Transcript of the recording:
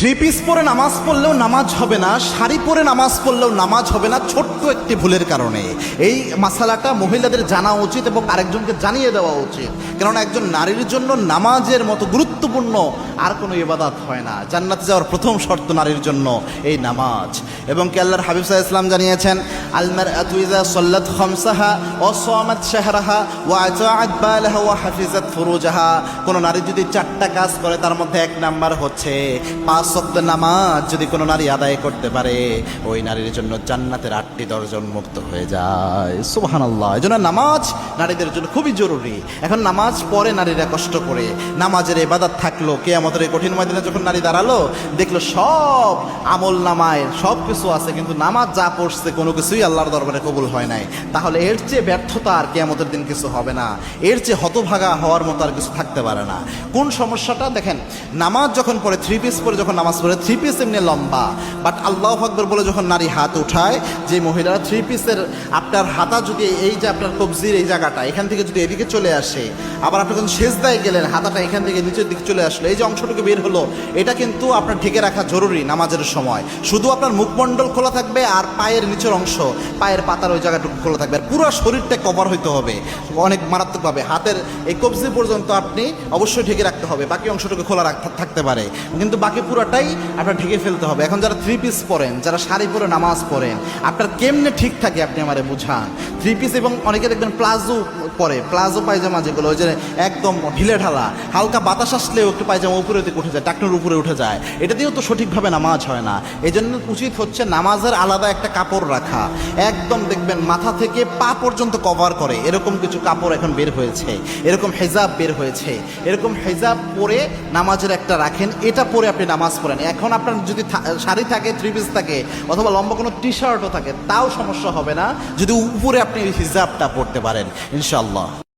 Three piece পরে নামাজ পড়লেও নামাজ হবে না, শাড়ি পরে নামাজ পড়লেও নামাজ হবে না, ছোট্ট একটি ভুলের কারণে। এই মাসালাটা মহিলাদের জানা উচিত এবং আরেকজনকে জানিয়ে দেওয়া উচিত, কারণ একজন নারীর জন্য নামাজের মতো গুরুত্বপূর্ণ আর কোনো ইবাদত হয় না। জান্নাতে যাওয়ার প্রথম শর্ত নারীর জন্য এই নামাজ। এবং কি আল্লাহর হাবিব সাল্লাল্লাহু আলাইহি ওয়াসাল্লাম জানিয়েছেন, আল মারআতু ইযা সাল্লাত খামসাহা ওয়া সামাত শাহরাহা ওয়া আতাআত বালাহা ওয়া হাফিজাত ফুরুজাহা। কোন নারী যদি চারটা কাজ করে তার মধ্যে এক নাম্বার হচ্ছে 5 ওয়াক্ত নামাজ যদি কোনো নারী আদায় করতে পারে, ওই নারীর জন্য জান্নাতের 8টি দরজা উন্মুক্ত হয়ে যায়। সুবহানাল্লাহ। এজন্য নামাজ নারীদের জন্য খুবই জরুরি। এখন নামাজ পড়ে নারীরা কষ্ট করে, নামাজের ইবাদত থাকলো, কিয়ামতের এই কঠিন ময়দানে যখন নারী দাঁড়ালো দেখলো সব আমল নামায় সব কিছু আছে, কিন্তু নামাজ যা পড়ছে কোনো কিছুই আল্লাহর দরবারে কবুল হয় নাই। তাহলে এর চেয়ে ব্যর্থতা আর কিয়ামতের দিন কিছু হবে না, এর চেয়ে হতভাগা হওয়ার মতো আর কিছু থাকতে পারে না। কোন সমস্যাটা দেখেন, নামাজ যখন পড়ে থ্রি পিস পরে যখন নামাজ পড়ে, থ্রি পিস এমনি লম্বা, বাট আল্লাহু আকবার বলে যখন নারী হাত উঠায়, যে মহিলারা থ্রি পিসের আপনার হাতা যদি এই যে আপনার কবজির এই জায়গাটা এখান থেকে যদি এদিকে চলে আসে, আবার আপনি যখন সেজদায় গেলেন হাতাটা এখান থেকে নিচের দিকে চলে আসলো, এই যে অংশটুকু বের হলো, এটা কিন্তু আপনার ঢেকে রাখা জরুরি নামাজের সময়। শুধু আপনার মুখমণ্ডল খোলা থাকবে আর পায়ের নিচের অংশ, পায়ের পাতার ওই জায়গাটুকু খোলা থাকবে, আর পুরো শরীরটা কভার হইতে হবে অনেক মারাত্মকভাবে। হাতের এই কবজি পর্যন্ত আপনি অবশ্যই ঢেকে রাখতে হবে, বাকি অংশটুকু খোলা থাকতে পারে, কিন্তু বাকি পুরোটাই আপনার ঢেকে ফেলতে হবে। এখন যারা থ্রি পিস পরেন, যারা শাড়ি পরে নামাজ পড়েন, আপনার কেমনে ঠিক থাকে আপনি আমারে বুঝান। থ্রি পিস এবং অনেকে দেখবেন প্লাজো পরে, প্লাজো পায়জামা যেগুলো ওই যে একদম ঢিলে ঢালা, হালকা বাতাস আসলেও একটু পায়জামা উপরে দিকে উঠে যায়, টাকনুর উপরে উঠে যায়, এটা দিয়েও তো সঠিকভাবে নামাজ হয় না। এই জন্য উচিত হচ্ছে নামাজের আলাদা একটা কাপড় রাখা, একদম দেখবেন মাথা থেকে পা পর্যন্ত কভার করে এরকম কিছু কাপড় এখন বের হয়েছে, এরকম হেজাব বের হয়েছে, এরকম হেজাব পরে নামাজের একটা রাখেন, এটা পরে আপনি নামাজ পড়েন। এখন আপনার যদি শাড়ি থাকে, থ্রি পিস থাকে, অথবা লম্বা কোনো টি শার্টও থাকে, তাও সমস্যা হবে না যদি উপরে আপনি হিজাবটা পরতে পারেন ইনশাআল্লাহ।